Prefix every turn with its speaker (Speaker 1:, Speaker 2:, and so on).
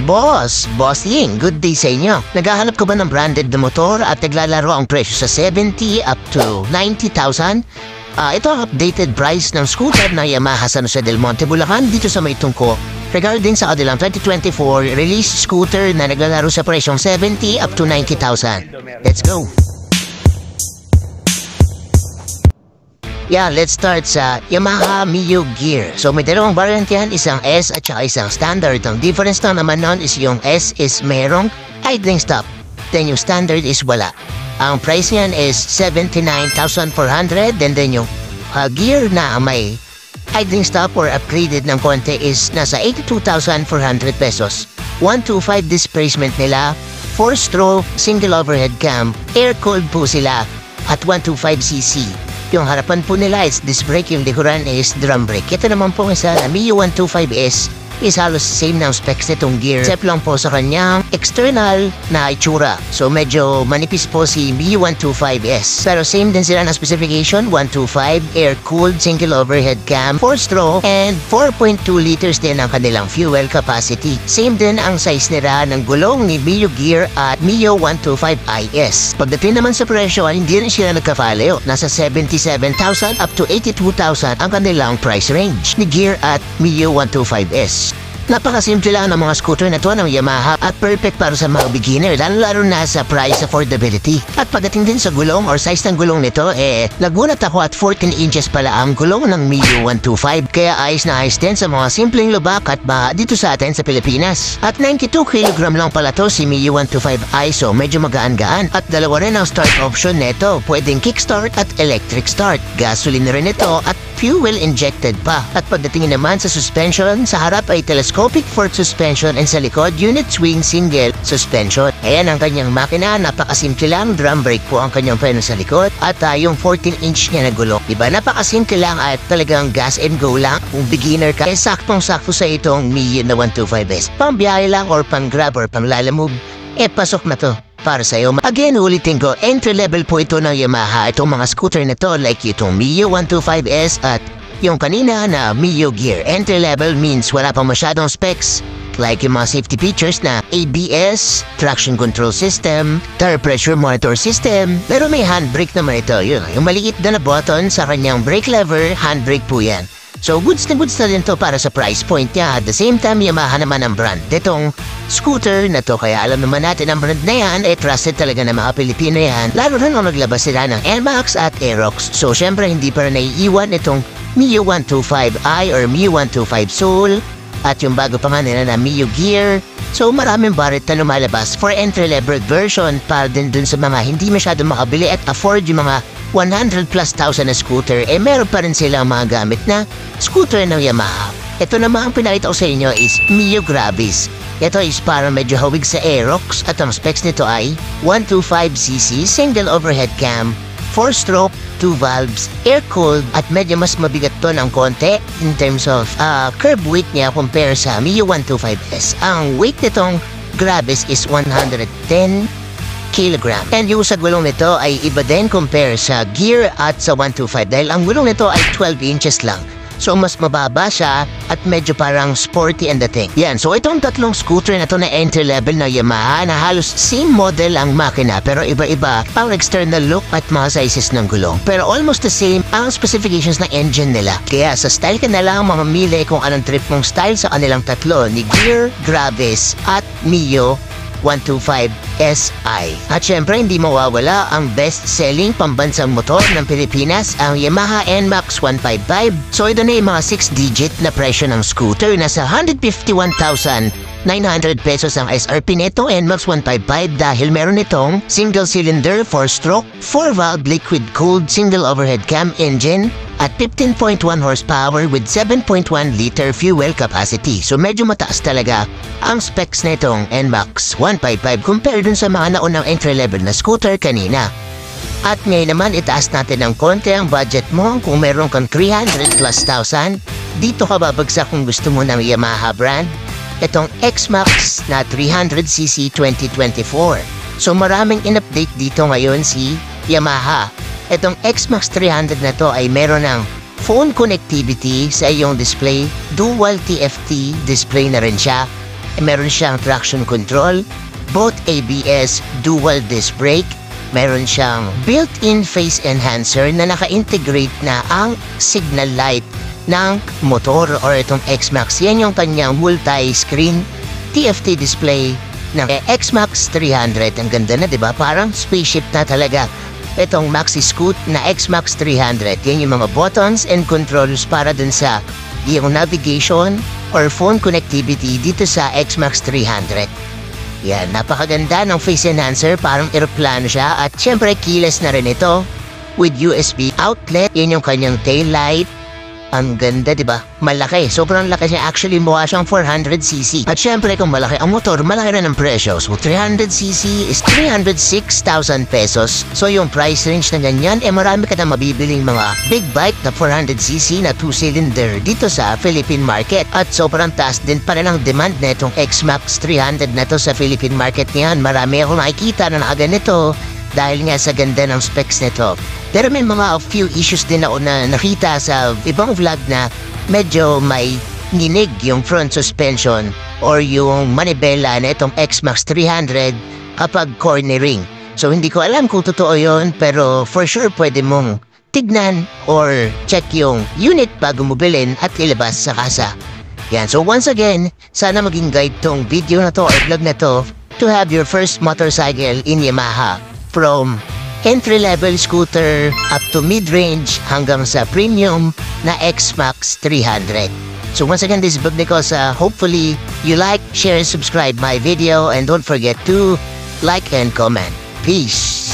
Speaker 1: Boss Ying, good day sa inyo. Naghahanap ka ba ng branded na motor at naglalaro ang presyo sa 70 up to 90,000? Ito ang updated price ng scooter na Yamaha San Jose del Monte, Bulacan dito sa may tungko. Regarding sa kanilang 2024 release scooter na naglalaro sa presyong 70 up to 90,000. Let's go! Yeah, let's start sa Yamaha Mio Gear. So may dalawang variant yan, isang S at saka isang standard. Ang difference na naman nun is yung S is merong idling stop, then yung standard is wala. Ang price niyan is 79,400, then yung gear na may idling stop or upgraded ng konti is nasa 82,400 pesos. 125 displacement nila, 4-stroke, single overhead cam, air-cooled po sila at 125cc. Yung harapan po nila is disc brake, yung likuran is drum brake. Ito naman po isa na Mio 125S is halos same ng specs nitong gear. Except lang po sa kanyang external na itsura. So medyo manipis po si Mio 125S. Pero same din sila ng specification, 125, air-cooled, single overhead cam, 4-stroke, and 4.2 liters din ang kanilang fuel capacity. Same din ang size nila ng gulong ni Mio Gear at Mio 125IS. Pagdating naman sa presyo, hindi rin sila nagkafaleo. Nasa 77,000 up to 82,000 ang kanilang price range ni Gear at Mio 125S. Napakasimple lang ng mga scooter na to ng Yamaha at perfect para sa mga beginner, lalo na sa price affordability. At pagdating din sa gulong or size ng gulong nito, nagunat ako at 14 inches pala ang gulong ng Mio 125. Kaya ayos na ayos din sa mga simpleng lubak at baha dito sa atin sa Pilipinas. At 92 kg lang pala to si Mio 125i, so medyo magaan-gaan. At dalawa rin ang start option nito, pwedeng kickstart at electric start. Gasoline rin ito at fuel injected pa. At pagdating naman sa suspension, sa harap ay telescopic fork suspension and sa likod, unit swing single suspension. Ayan ang kanyang makina, napakasimple lang, drum brake po ang kanyang preno sa likod at yung 14-inch niya na gulong. Diba, napakasimple lang at talagang gas and go lang. Kung beginner ka, saktong-sakto sa itong Mio na 125S. Pang biyahe lang or pang grab or pang lalamove, pasok na to para sa'yo. Again, ulitin ko, entry level po ito ng Yamaha. Itong mga scooter na to, like itong Mio 125S at yung kanina na Mio Gear. Entry level means wala pang masyadong specs, like yung mga safety features na ABS, traction control system, tire pressure monitor system, pero may handbrake naman ito. Yung maliit na button sa kanyang brake lever, handbrake po yan. So goods na din to para sa price point niya. At the same time, Yamaha naman ang brand itong scooter na to, kaya alam naman natin ang brand na yan, trusted talaga ng mga Pilipino yan, lalo rin kung naglabas sila ng NMAX at Aerox. So syempre hindi pa rin naiiwan itong Mio 125i or Mio 125 Soul at yung bago pa nga nila na Mio Gear. So maraming variant na lumalabas for entry-level version para din dun sa mga hindi masyado makabili at afford yung mga 100 plus thousand na scooter, meron pa rin silang mga gamit na scooter ng Yamaha. Ito naman ang pinakita ko sa inyo is Mio Gravis. Ito is para medyo hawig sa Aerox at ang specs nito ay 125cc, single overhead cam, 4-stroke, 2 valves, air-cooled at medyo mas mabigat to ng konti in terms of curb weight niya compare sa Mio 125S. Ang weight nitong Gravis is 110 kilogram. And yung sa gulong nito ay iba din compare sa Gear at sa 125 dahil ang gulong nito ay 12 inches lang. So mas mababa siya at medyo parang sporty and dating. Yan, so itong tatlong scooter na to na entry level na Yamaha na halos same model ang makina pero iba-iba ang external look at mga sizes ng gulong. Pero almost the same ang specifications ng engine nila. Kaya sa style ka na lang mamamili kung anong trip mong style sa kanilang tatlo ni Gear, Gravis at Mio 125SI. At syempre hindi mawawala ang best-selling pambansang motor ng Pilipinas, ang Yamaha NMAX 155. So ito na yung mga 6-digit na presyo ng scooter. Nasa 151,900 pesos ang SRP nito NMAX 155 dahil meron itong single-cylinder 4-stroke, 4-valve liquid-cooled single overhead cam engine at 15.1 horsepower with 7.1 liter fuel capacity. So medyo mataas talaga ang specs nitong NMAX 155 compared dun sa mga naunang entry-level na scooter kanina. At ngayon naman itaas natin ng konti ang budget mo. Kung meron kang 300 plus thousand, dito ka babagsak kung gusto mo ng Yamaha brand. Itong X-Max na 300cc 2024. So maraming in-update dito ngayon si Yamaha. Itong X-Max 300 na to ay meron ng phone connectivity sa iyong display, dual TFT display na rin siya, meron siyang traction control, both ABS, dual disc brake, meron siyang built-in phase enhancer na naka-integrate na ang signal light ng motor or itong X-Max. Yan yung kanyang multi-screen TFT display ng X-Max 300. Ang ganda na, diba? Parang spaceship na talaga. Itong Maxi Scoot na X-Max 300. Yan yung mga buttons and controls para dun sa yung navigation or phone connectivity dito sa X-Max 300. Yan, napakaganda ng face enhancer. Parang aeroplano siya. At syempre, keyless na rin ito with USB outlet. Yan yung kanyang tail light. Ang ganda, diba? Malaki. Sobrang laki siya. Actually, mukha siyang 400cc. At syempre, kung malaki ang motor, malaki rin ang presyo. So, 300cc is 306,000 pesos. So, yung price range na ganyan, marami ka na mabibiling mga big bike na 400cc na 2-cylinder dito sa Philippine market. At sobrang taas din pa rin ang demand na itong X-Max 300 na to sa Philippine market ngayon. Marami akong nakikita na nakaganito dahil nga sa ganda ng specs nito. Pero may mga few issues din ako na nakita sa ibang vlog na medyo may ninig yung front suspension or yung manibela na itong X-Max 300 kapag cornering. So hindi ko alam kung totoo yun, pero for sure pwede mong tignan or check yung unit bago mo bilhin at ilabas sa kasa. Yan, so once again, sana maging guide tong video na to or vlog na to have your first motorcycle in Yamaha. From entry-level scooter up to mid-range hanggang sa premium na X-Max 300. So once again, this is Bob Nicosa. Hopefully, you like, share, and subscribe my video. And don't forget to like and comment. Peace!